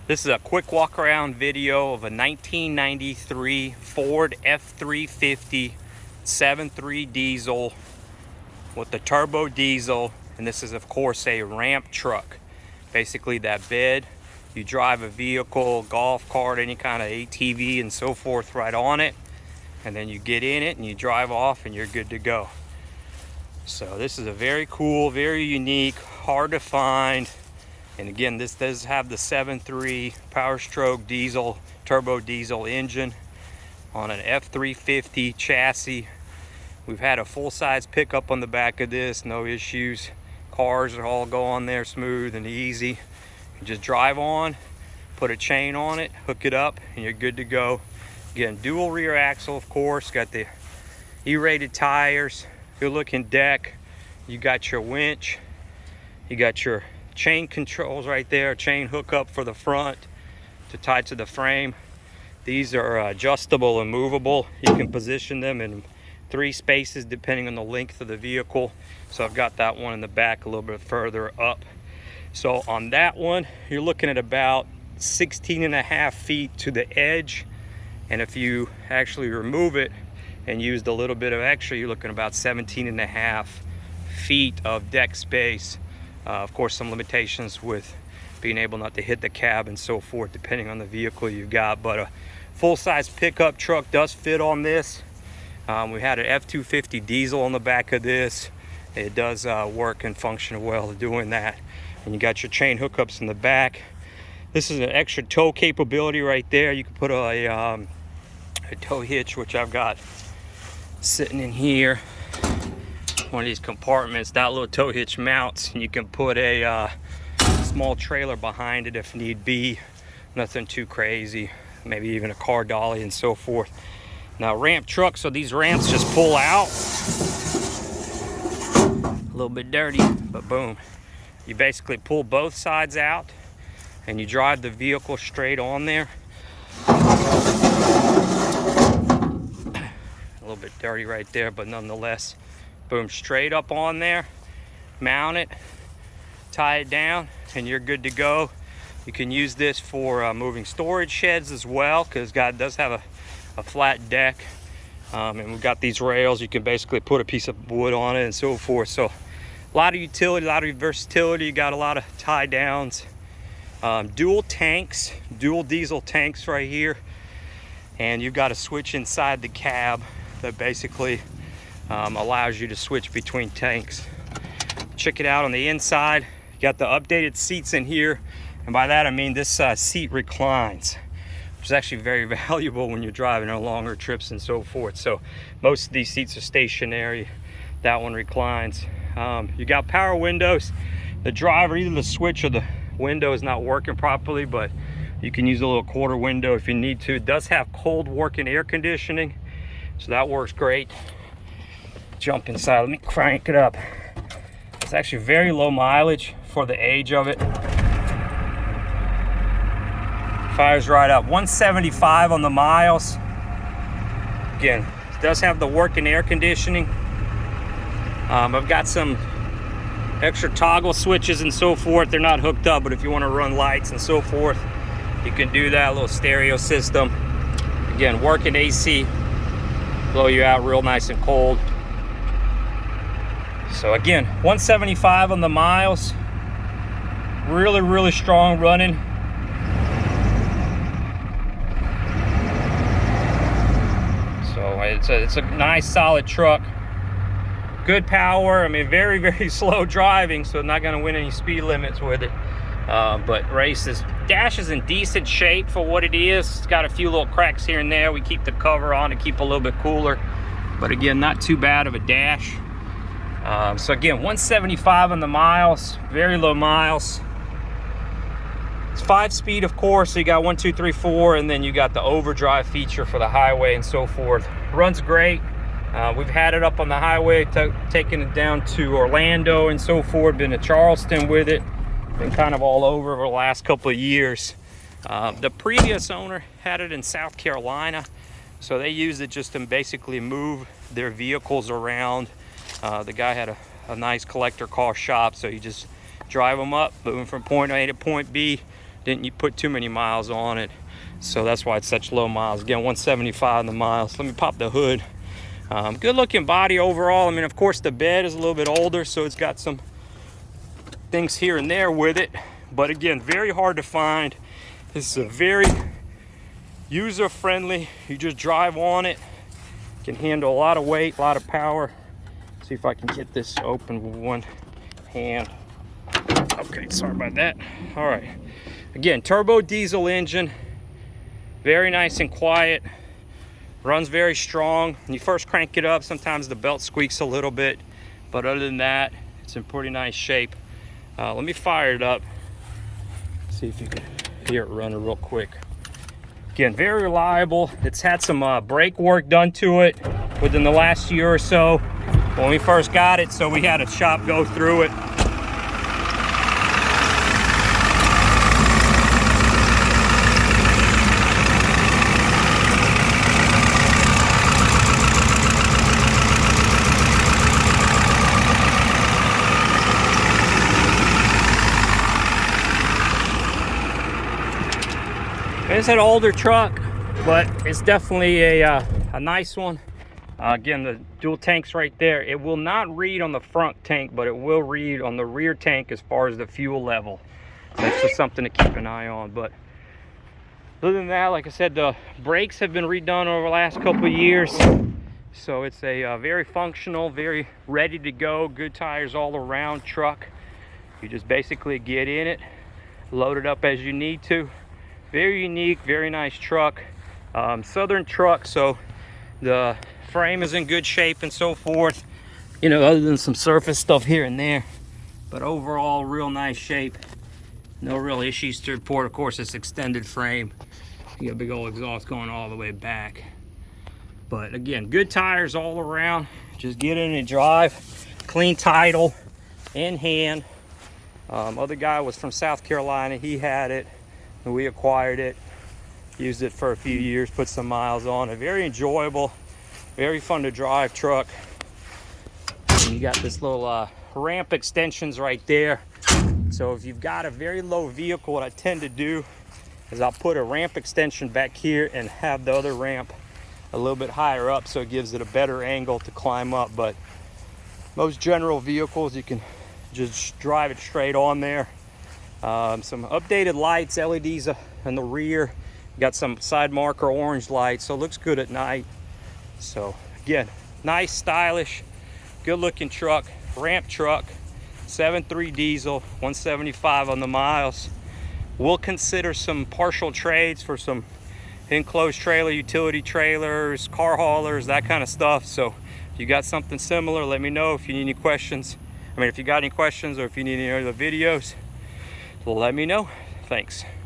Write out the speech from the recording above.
This is a quick walk around video of a 1993 Ford F350 7.3 diesel with the turbo diesel, and this is of course a ramp truck. Basically that bed, you drive a vehicle, golf cart, any kind of ATV and so forth right on it, and then you get in it and you drive off and you're good to go. So this is a very cool, very unique, hard to find. And again, this does have the 7.3 power stroke diesel, turbo diesel engine on an F350 chassis. We've had a full-size pickup on the back of this, no issues. Cars are all go on there smooth and easy. You just drive on, put a chain on it, hook it up, and you're good to go. Again, dual rear axle, of course, got the E-rated tires, good looking deck. You got your winch, you got your chain controls right there, chain hookup for the front to tie to the frame. These are adjustable and movable. You can position them in 3 spaces depending on the length of the vehicle. So I've got that one in the back a little bit further up. So on that one, you're looking at about 16.5 feet to the edge. And if you actually remove it and use a little bit of extra, you're looking at about 17.5 feet of deck space. Of course, some limitations with being able not to hit the cab and so forth, depending on the vehicle you've got. But a full-size pickup truck does fit on this. We had an F350 diesel on the back of this. It does work and function well doing that. And you got your chain hookups in the back. This is an extra tow capability right there. You can put a tow hitch, which I've got sitting in here. One of these compartments, that little tow hitch mounts, and you can put a small trailer behind it if need be. Nothing too crazy, maybe even a car dolly and so forth. Now ramp truck, so these ramps just pull out. A little bit dirty, but boom. You basically pull both sides out and you drive the vehicle straight on there. A little bit dirty right there, but nonetheless, boom, straight up on there, mount it, tie it down, and you're good to go. You can use this for moving storage sheds as well, because God does have a flat deck. And we've got these rails. You can basically put a piece of wood on it and so forth. So a lot of utility, a lot of versatility. You got a lot of tie downs. Dual tanks, dual diesel tanks right here. And you've got a switch inside the cab that basically allows you to switch between tanks. Check it out on the inside. You got the updated seats in here, and by that I mean this seat reclines, which is actually very valuable when you're driving on longer trips and so forth. So most of these seats are stationary. That one reclines. You got power windows. The driver, either the switch or the window is not working properly, but you can use a little quarter window if you need to. It does have cold working air conditioning, so that works great. Jump inside, let me crank it up. It's actually very low mileage for the age of it. Fires right up, 175 on the miles. Again, it does have the working air conditioning. I've got some extra toggle switches and so forth. They're not hooked up, but if you want to run lights and so forth, you can do that. A little stereo system. Again, working AC, blow you out real nice and cold. So again, 175 on the miles. Really, really strong running. So it's a nice solid truck. Good power. I mean, very, very slow driving, so not going to win any speed limits with it. But dash is in decent shape for what it is. It's got a few little cracks here and there. We keep the cover on to keep a little bit cooler. But again, not too bad of a dash. So again, 175 on the miles, very low miles. It's 5-speed, of course, so you got 1, 2, 3, 4, and then you got the overdrive feature for the highway and so forth. Runs great. We've had it up on the highway, taking it down to Orlando and so forth, been to Charleston with it, been kind of all over the last couple of years. The previous owner had it in South Carolina, so they used it just to basically move their vehicles around. The guy had a nice collector car shop, so you just drive them up, moving from point A to point B. Didn't put too many miles on it, so that's why it's such low miles. Again, 175 on the miles. Let me pop the hood. Good looking body overall. I mean, of course the bed is a little bit older, so it's got some things here and there with it, but again, very hard to find. This is a very user friendly. You just drive on it, can handle a lot of weight, a lot of power. See if I can get this open with one hand. Okay, sorry about that. All right, again, turbo diesel engine, very nice and quiet, runs very strong. When you first crank it up, sometimes the belt squeaks a little bit, but other than that, it's in pretty nice shape. Let me fire it up, see if you can hear it running real quick. Again, very reliable. It's had some brake work done to it within the last year or so when we first got it, so we had a shop go through it. It's an older truck, but it's definitely a nice one. Again, the dual tanks right there. It will not read on the front tank, but it will read on the rear tank as far as the fuel level. So that's just something to keep an eye on. But other than that, like I said, the brakes have been redone over the last couple of years. So it's a very functional, very ready to go, good tires all around truck. You just basically get in it, load it up as you need to. Very unique, very nice truck. Southern truck, so the frame is in good shape and so forth, you know, other than some surface stuff here and there, but overall real nice shape. No real issues to report. Of course, it's extended frame. You got a big old exhaust going all the way back, but again, good tires all around. Just get in and drive. Clean title in hand. Other guy was from South Carolina. He had it. We acquired it, used it for a few years, put some miles on it. Very enjoyable, very fun to drive truck. And you got this little ramp extensions right there. So if you've got a very low vehicle, what I tend to do is I'll put a ramp extension back here and have the other ramp a little bit higher up, so it gives it a better angle to climb up. But most general vehicles, you can just drive it straight on there. Some updated lights, LEDs in the rear. Got some side marker orange lights, so it looks good at night. So again, nice, stylish, good looking truck, ramp truck, 7.3 diesel, 175 on the miles. We'll consider some partial trades for some enclosed trailer, utility trailers, car haulers, that kind of stuff. So if you got something similar, let me know. If you need any questions, if you got any questions or if you need any other videos, let me know. Thanks.